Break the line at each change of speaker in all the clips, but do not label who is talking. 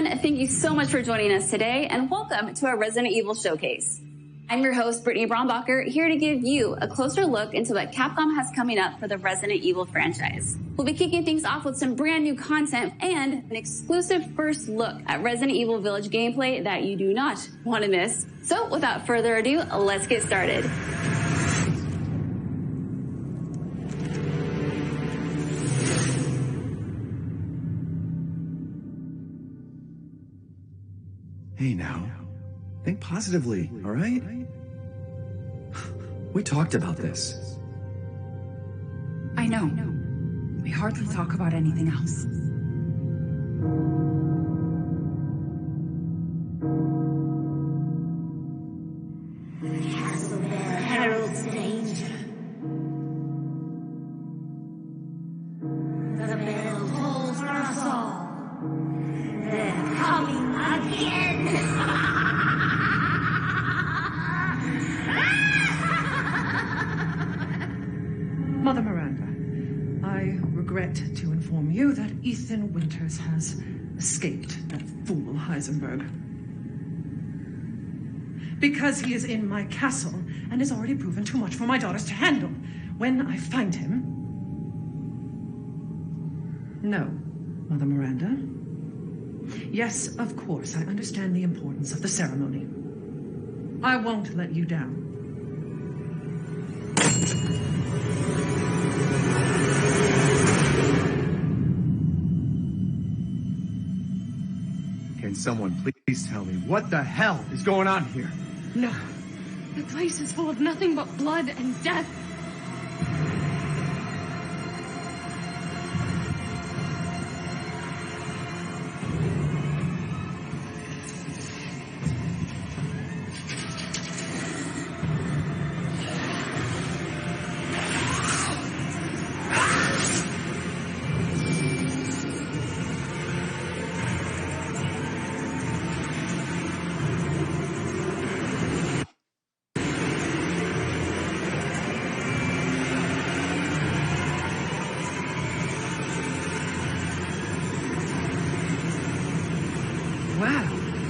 everyone. Thank you so much for joining us today, and welcome to our Resident Evil Showcase. I'm your host, Brittany Brombacher, here to give you a closer look into what Capcom has coming up for the Resident Evil franchise. We'll be kicking things off with some brand new content and an exclusive first look at Resident Evil Village gameplay that you do not want to miss. So without further ado, let's get started.
Hey now, think positively, all right? We talked about this.
I know. We hardly talk about anything else.
The castle bell heralds danger. The bell tolls for us all. They're coming again.
Mother Miranda, I regret to inform you that Ethan Winters has escaped that fool Heisenberg. Because he is in my castle and has already proven too much for my daughters to handle. When I find him... No, Mother Miranda. Yes, of course, I understand the importance of the ceremony. I won't let you down.
Can someone please tell me what the hell is going on here?
No. The place is full of nothing but blood and death.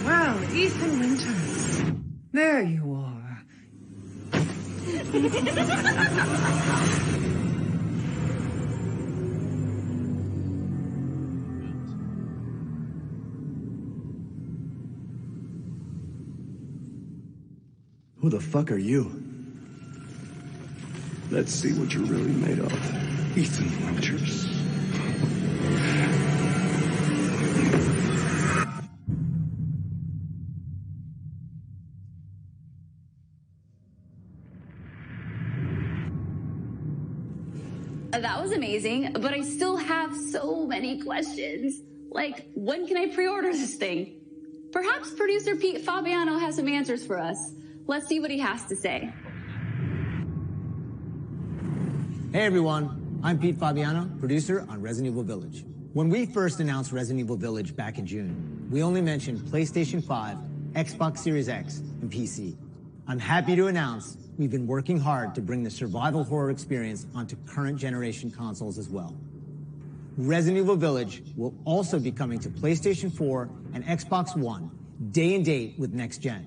Well, Ethan Winters. There you are.
Who the fuck are you?
Let's see what you're really made of, Ethan Winters.
That was amazing, but I still have so many questions. Like, when can I pre-order this thing? Perhaps producer Pete Fabiano has some answers for us. Let's see what he has to say.
Hey everyone, I'm Pete Fabiano, producer on Resident Evil Village. When we first announced Resident Evil Village back in June, we only mentioned PlayStation 5, Xbox Series X, and PC. I'm happy to announce we've been working hard to bring the survival horror experience onto current generation consoles as well. Resident Evil Village will also be coming to PlayStation 4 and Xbox One day and date with next gen.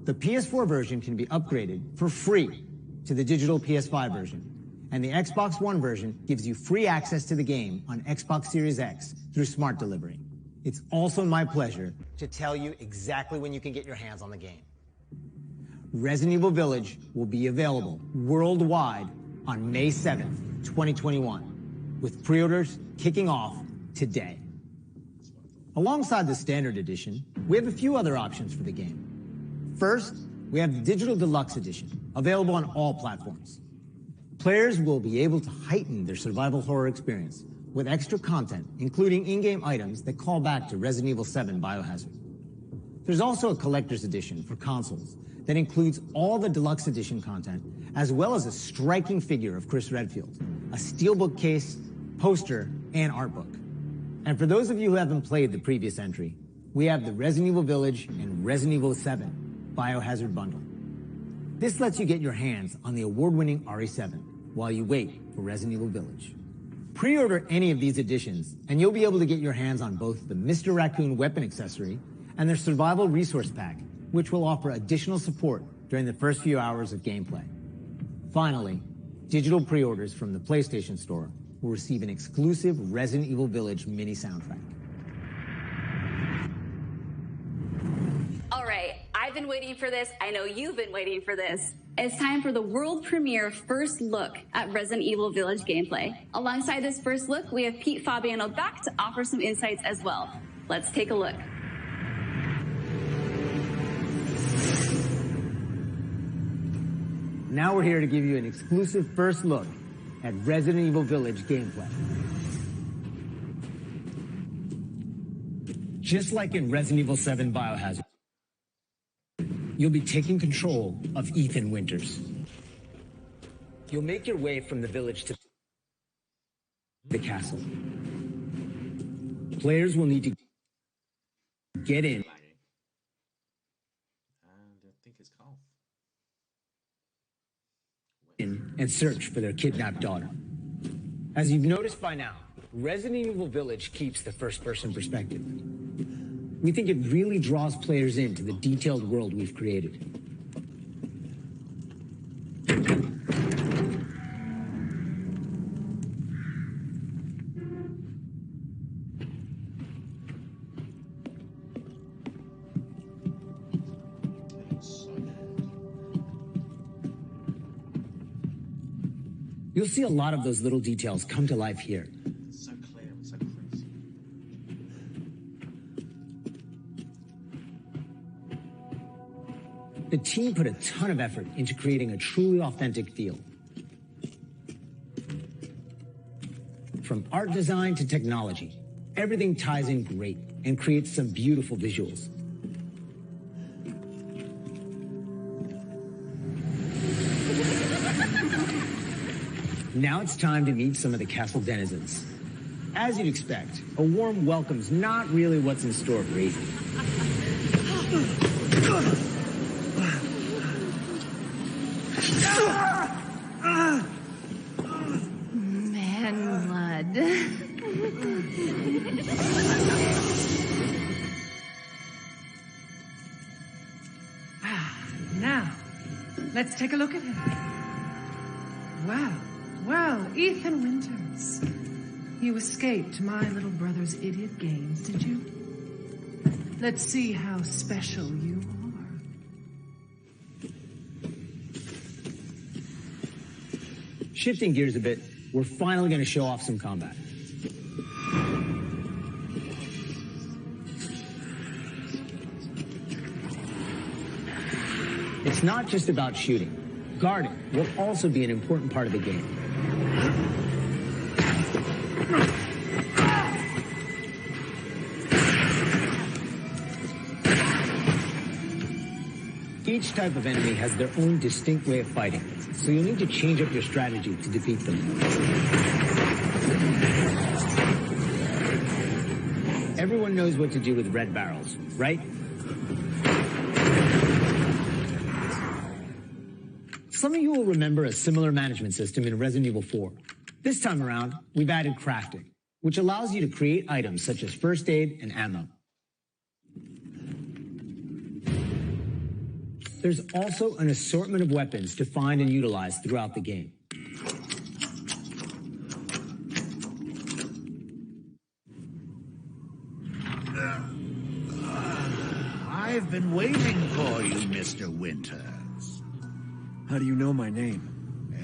The PS4 version can be upgraded for free to the digital PS5 version, and the Xbox One version gives you free access to the game on Xbox Series X through Smart Delivery. It's also my pleasure to tell you exactly when you can get your hands on the game. Resident Evil Village will be available worldwide on May 7th, 2021, with pre-orders kicking off today. Alongside the Standard Edition, we have a few other options for the game. First, we have the Digital Deluxe Edition, available on all platforms. Players will be able to heighten their survival horror experience with extra content, including in-game items that call back to Resident Evil 7 Biohazard. There's also a Collector's Edition for consoles that includes all the Deluxe Edition content, as well as a striking figure of Chris Redfield, a steelbook case, poster, and art book. And for those of you who haven't played the previous entry, we have the Resident Evil Village and Resident Evil 7 Biohazard Bundle. This lets you get your hands on the award-winning RE7 while you wait for Resident Evil Village. Pre-order any of these editions, and you'll be able to get your hands on both the Mr. Raccoon weapon accessory and their survival resource pack, which will offer additional support during the first few hours of gameplay. Finally, digital pre-orders from the PlayStation Store will receive an exclusive Resident Evil Village mini soundtrack.
All right, I've been waiting for this. I know you've been waiting for this. It's time for the world premiere first look at Resident Evil Village gameplay. Alongside this first look, we have Pete Fabiano back to offer some insights as well. Let's take a look.
Now we're here to give you an exclusive first look at Resident Evil Village gameplay. Just like in Resident Evil 7 Biohazard, you'll be taking control of Ethan Winters. You'll make your way from the village to the castle. Players will need to get in and search for their kidnapped daughter. As you've noticed by now, Resident Evil Village keeps the first-person perspective. We think it really draws players into the detailed world we've created. You'll see a lot of those little details come to life here.
So clear, so crazy.
The team put a ton of effort into creating a truly authentic feel. From art design to technology, everything ties in great and creates some beautiful visuals. Now it's time to meet some of the castle denizens. As you'd expect, a warm welcome's not really what's in store for Ethan.
Man blood.
Now, let's take a look at him. Wow. Well, Ethan Winters. You escaped my little brother's idiot games, did you? Let's see how special you are.
Shifting gears a bit, we're finally going to show off some combat. It's not just about shooting. Guarding will also be an important part of the game. Each type of enemy has their own distinct way of fighting, so you'll need to change up your strategy to defeat them. Everyone knows what to do with red barrels, right? Some of you will remember a similar management system in Resident Evil 4. This time around, we've added crafting, which allows you to create items such as first aid and ammo. There's also an assortment of weapons to find and utilize throughout the game.
I've been waiting for you, Mr. Winters.
How do you know my name?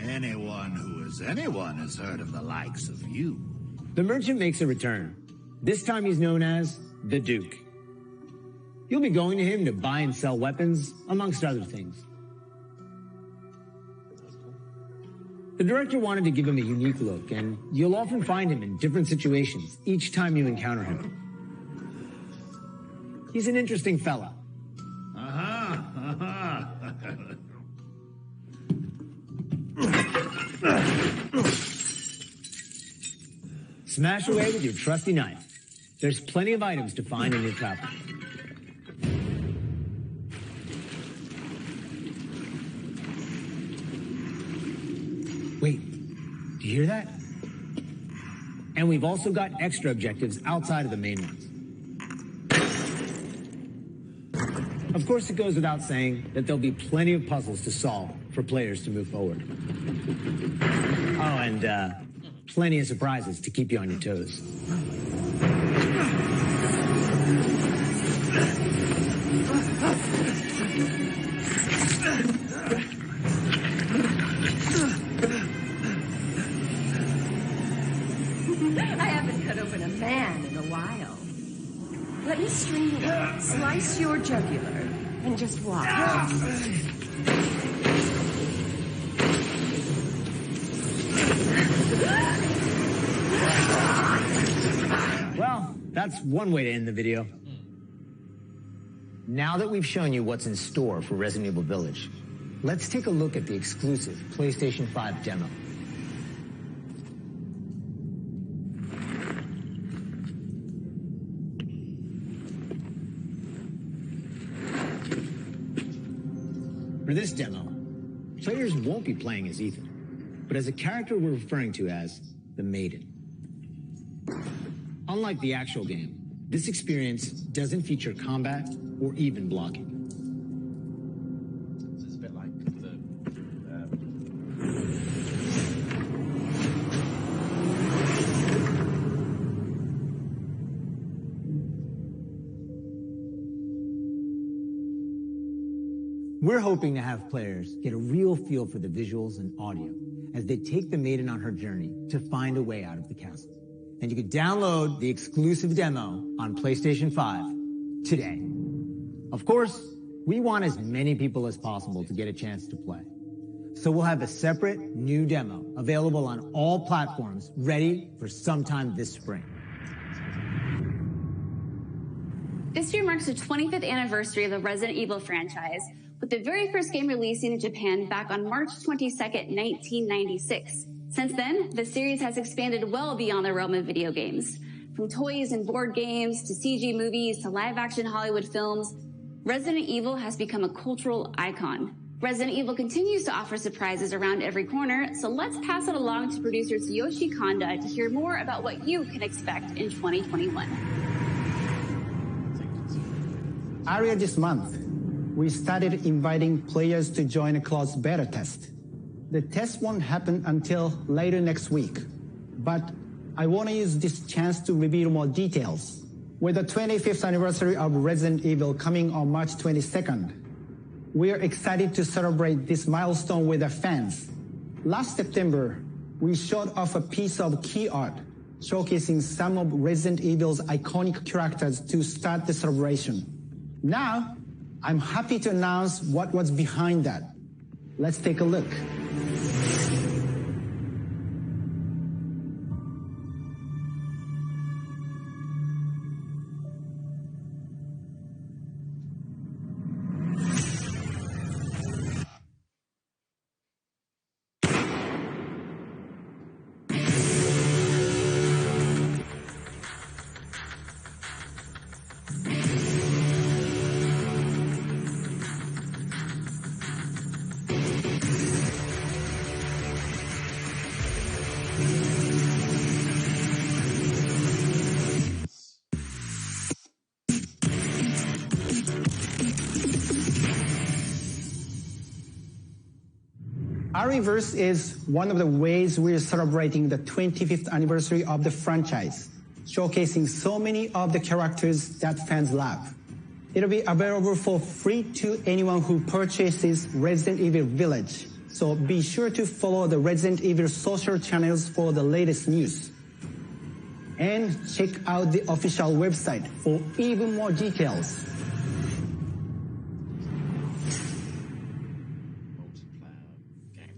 Anyone who is anyone has heard of the likes of you.
The merchant makes a return. This time he's known as the Duke. You'll be going to him to buy and sell weapons, amongst other things. The director wanted to give him a unique look, and you'll often find him in different situations each time you encounter him. He's an interesting fella. Smash away with your trusty knife. There's plenty of items to find in your travels. Wait, do you hear that? And we've also got extra objectives outside of the main ones. Of course, it goes without saying that there'll be plenty of puzzles to solve for players to move forward. Oh, and plenty of surprises to keep you on your toes.
I haven't cut open a man in a while. Let me string you up, slice your jugular, and just watch.
Well, that's one way to end the video. Now that we've shown you what's in store for Resident Evil Village, let's take a look at the exclusive PlayStation 5 demo. For this demo, players won't be playing as Ethan, but as a character we're referring to as the Maiden. Unlike the actual game, this experience doesn't feature combat or even blocking.
It's a bit like the...
We're hoping to have players get a real feel for the visuals and audio as they take the Maiden on her journey to find a way out of the castle. And you can download the exclusive demo on PlayStation 5 today. Of course, we want as many people as possible to get a chance to play. So we'll have a separate new demo available on all platforms, ready for sometime this spring.
This year marks the 25th anniversary of the Resident Evil franchise, with the very first game releasing in Japan back on March 22nd, 1996. Since then, the series has expanded well beyond the realm of video games. From toys and board games, to CG movies, to live-action Hollywood films, Resident Evil has become a cultural icon. Resident Evil continues to offer surprises around every corner, so let's pass it along to producer Tsuyoshi Kanda to hear more about what you can expect in 2021.
Earlier this month, we started inviting players to join a closed beta test. The test won't happen until later next week, but I want to use this chance to reveal more details. With the 25th anniversary of Resident Evil coming on March 22nd, we are excited to celebrate this milestone with our fans. Last September, we showed off a piece of key art showcasing some of Resident Evil's iconic characters to start the celebration. Now, I'm happy to announce what was behind that. Let's take a look. Ariverse is one of the ways we're celebrating the 25th anniversary of the franchise, showcasing so many of the characters that fans love. It'll be available for free to anyone who purchases Resident Evil Village, so be sure to follow the Resident Evil social channels for the latest news. And check out the official website for even more details.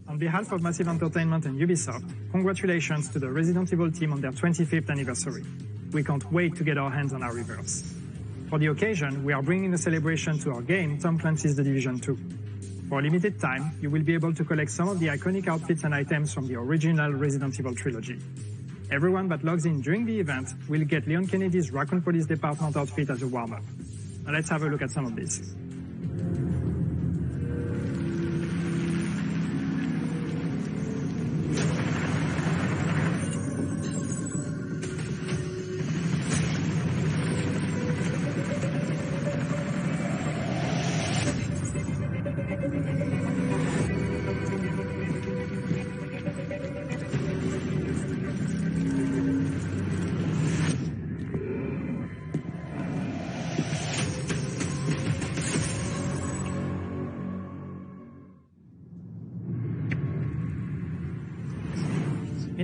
On behalf of Massive Entertainment and Ubisoft, congratulations to the Resident Evil team on their 25th anniversary. We can't wait to get our hands on our Reverse. For the occasion, we are bringing a celebration to our game, Tom Clancy's The Division 2. For a limited time, you will be able to collect some of the iconic outfits and items from the original Resident Evil trilogy. Everyone that logs in during the event will get Leon Kennedy's Raccoon Police Department outfit as a warm-up. Now let's have a look at some of these.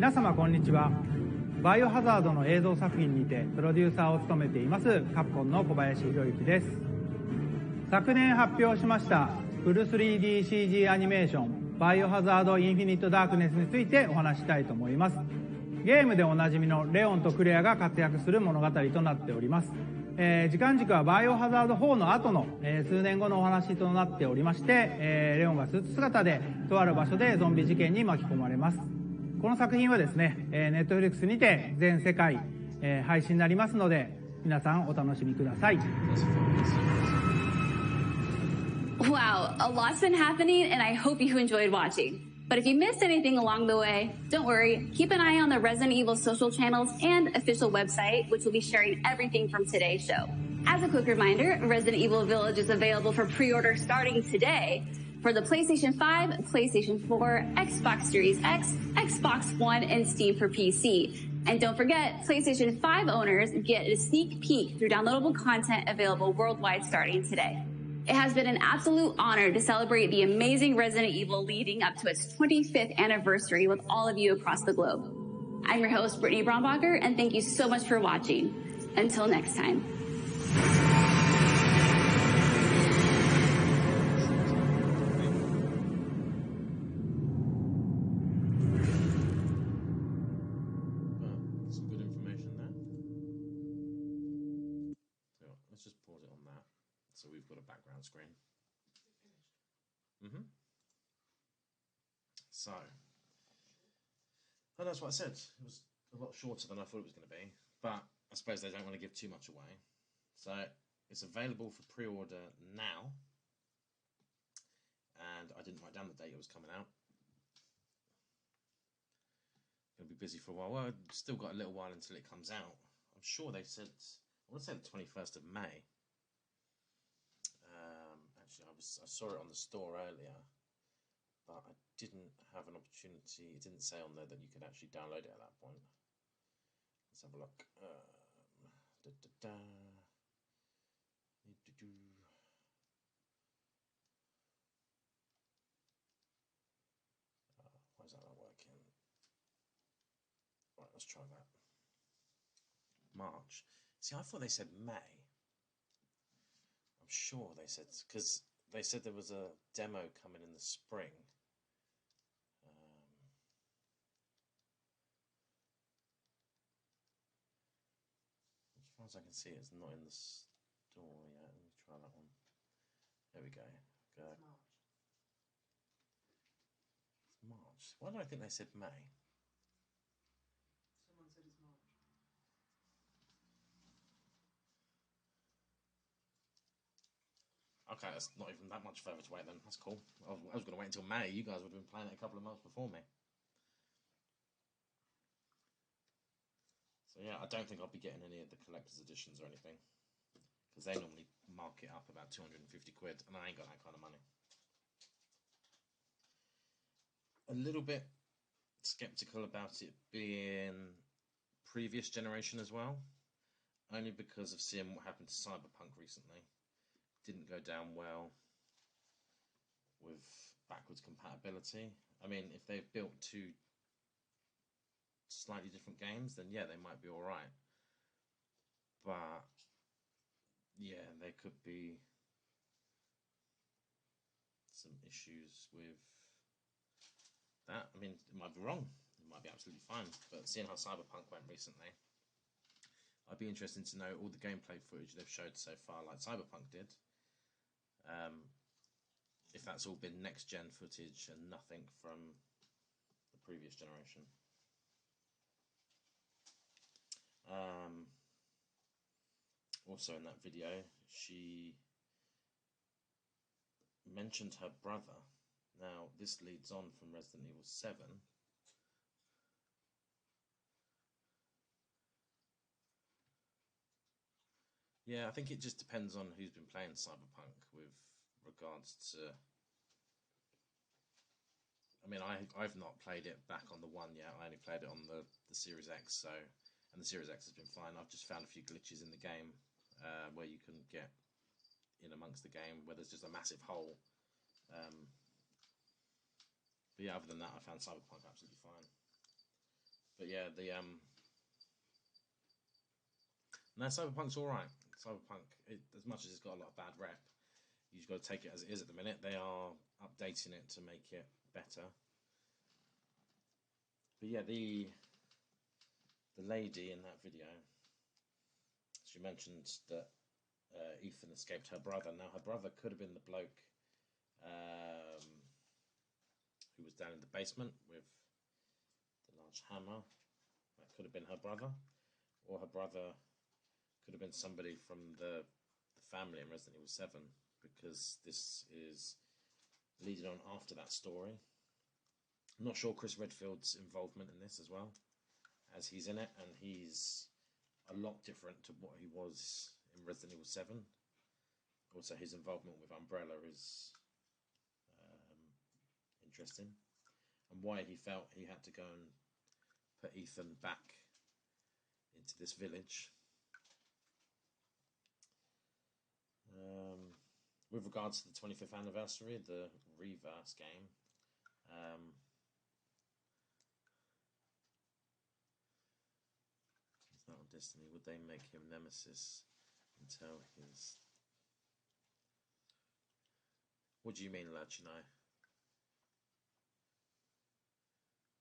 皆様こんにちは。バイオハザードの映像作品にてプロデューサーを務めていますカプコンの小林博之です。昨年発表しましたフル 3DCG アニメーションバイオハザードインフィニットダークネスについてお話したいと思います。ゲームでおなじみのレオンとクレアが活躍する物語となっております。時間軸はバイオハザード4の後の、数年後のお話となっておりまして、レオンがスーツ姿でとある場所でゾンビ事件に巻き込まれます。この作品はですね、Netflix にて全世界、配信になりますので皆さんお楽しみください。
Wow, a lot's been happening, and I hope you enjoyed watching. But if you missed anything along the way, don't worry. Keep an eye on the Resident Evil social channels and official website, which will be sharing everything from today's show. As a quick reminder, Resident Evil Village is available for pre-order starting today for the PlayStation 5, PlayStation 4, Xbox Series X, Xbox One, and Steam for PC. And don't forget, PlayStation 5 owners get a sneak peek through downloadable content available worldwide starting today. It has been an absolute honor to celebrate the amazing Resident Evil leading up to its 25th anniversary with all of you across the globe. I'm your host, Brittany Brombacher, and thank you so much for watching. Until next time.
Some good information there. So let's just pause it on that. So we've got a background screen. So, and that's what I said. It was a lot shorter than I thought it was going to be, but I suppose they don't want to give too much away. So it's available for pre-order now, and I didn't write down the date it was coming out. Going to be busy for a while. Well, I've still got a little while until it comes out. I'm sure they said, I want to say the 21st of May. Actually, I saw it on the store earlier, but I didn't have an opportunity. It didn't say on there that you could actually download it at that point. Let's have a look. Why is that not working? Right, let's try that. March. See, I thought they said May. I'm sure they said, because they said there was a demo coming in the spring. As far as I can see, it's not in the store yet. Let me try that one. There we go. It's March. Why do I think they said May?
Someone said it's March.
Okay, that's not even that much further to wait then. That's cool. I was going to wait until May. You guys would have been playing it a couple of months before me. So yeah, I don't think I'll be getting any of the collector's editions or anything, because they normally mark it up about 250 quid, and I ain't got that kind of money. A little bit skeptical about it being previous generation as well, only because of seeing what happened to Cyberpunk recently. Didn't go down well with backwards compatibility. I mean, if they've built two slightly different games, then yeah, they might be all right. But yeah, there could be some issues with that. I mean, it might be wrong. It might be absolutely fine. But seeing how Cyberpunk went recently, I'd be interested to know all the gameplay footage they've showed so far, like Cyberpunk did. If that's all been next-gen footage and nothing from the previous generation. Also in that video, she mentioned her brother. Now, this leads on from Resident Evil 7. Yeah, I think it just depends on who's been playing Cyberpunk with regards to... I mean, I've not played it back on the One yet. I only played it on the Series X, so... And the Series X has been fine. I've just found a few glitches in the game where you can get in amongst the game, where there's just a massive hole. But yeah, other than that, I found Cyberpunk absolutely fine. But yeah, no, Cyberpunk's all right. Cyberpunk, as much as it's got a lot of bad rep, you've got to take it as it is at the minute. They are updating it to make it better. But yeah, the lady in that video, she mentioned that Ethan escaped her brother. Now, her brother could have been the bloke who was down in the basement with the large hammer. That could have been her brother. Or her brother could have been somebody from the family in Resident Evil 7, because this is leading on after that story. I'm not sure Chris Redfield's involvement in this as well, as he's in it, and he's a lot different to what he was in Resident Evil 7. Also, his involvement with Umbrella is interesting, and why he felt he had to go and put Ethan back into this village. With regards to the 25th anniversary of the Reverse game, it's not on Destiny. Would they make him Nemesis until his... What do you mean, Lachinai?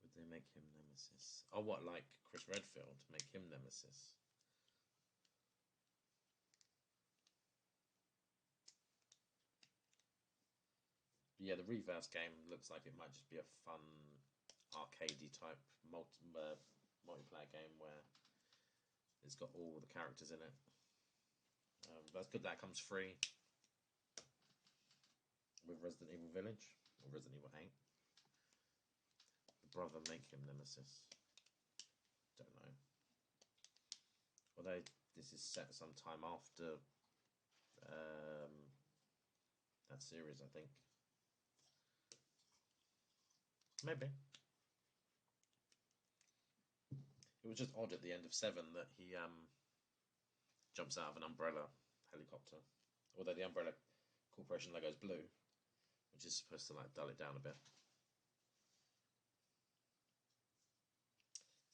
Would they make him Nemesis? Oh, what, like Chris Redfield? Make him Nemesis? But yeah, the Reverse game looks like it might just be a fun, arcadey type multiplayer game where it's got all the characters in it. That's good that comes free with Resident Evil Village, or Resident Evil 8. The brother make him Nemesis. Don't know. Although this is set some time after that series, I think. Maybe. It was just odd at the end of 7 that he jumps out of an Umbrella helicopter. Although the Umbrella Corporation logo is blue, which is supposed to like dull it down a bit.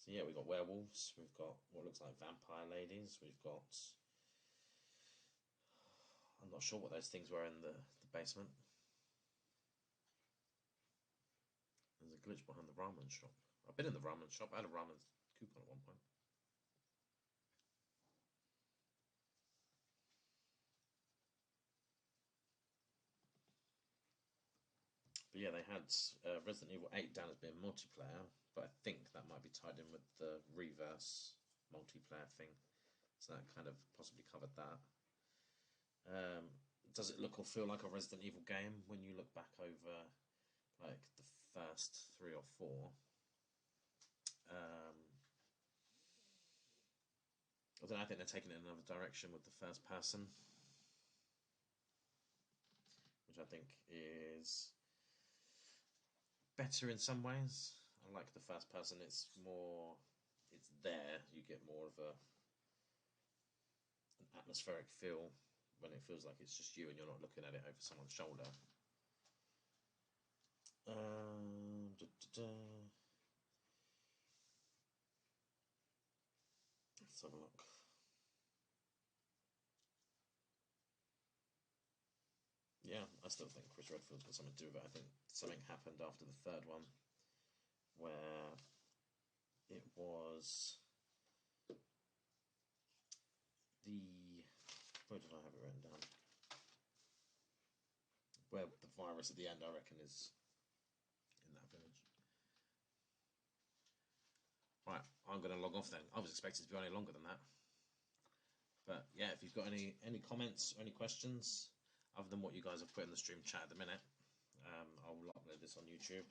So yeah, we've got werewolves, we've got what looks like vampire ladies, we've got... I'm not sure what those things were in the basement. There's a glitch behind the ramen shop. I've been in the ramen shop. I had a ramen coupon at one point. But yeah, they had Resident Evil 8 down as being multiplayer, but I think that might be tied in with the Reverse multiplayer thing. So that kind of possibly covered that. Does it look or feel like a Resident Evil game when you look back over like the first 3 or 4? I don't know, I think they're taking it in another direction with the first person, which I think is better in some ways. I like the first person, it's more, it's there, you get more of an atmospheric feel when it feels like it's just you and you're not looking at it over someone's shoulder. Let's have a look. Yeah, I still think Chris Redfield's got something to do with it. I think something happened after the third one where it was the... Where did I have it written down? Where the virus at the end, I reckon, is in that village. Right, I'm going to log off then. I was expecting to be any longer than that. But yeah, if you've got any comments or any questions, other than what you guys have put in the stream chat at the minute, I will upload this on YouTube.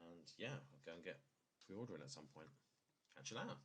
And yeah, I'll go and get pre-ordering at some point. Catch you later.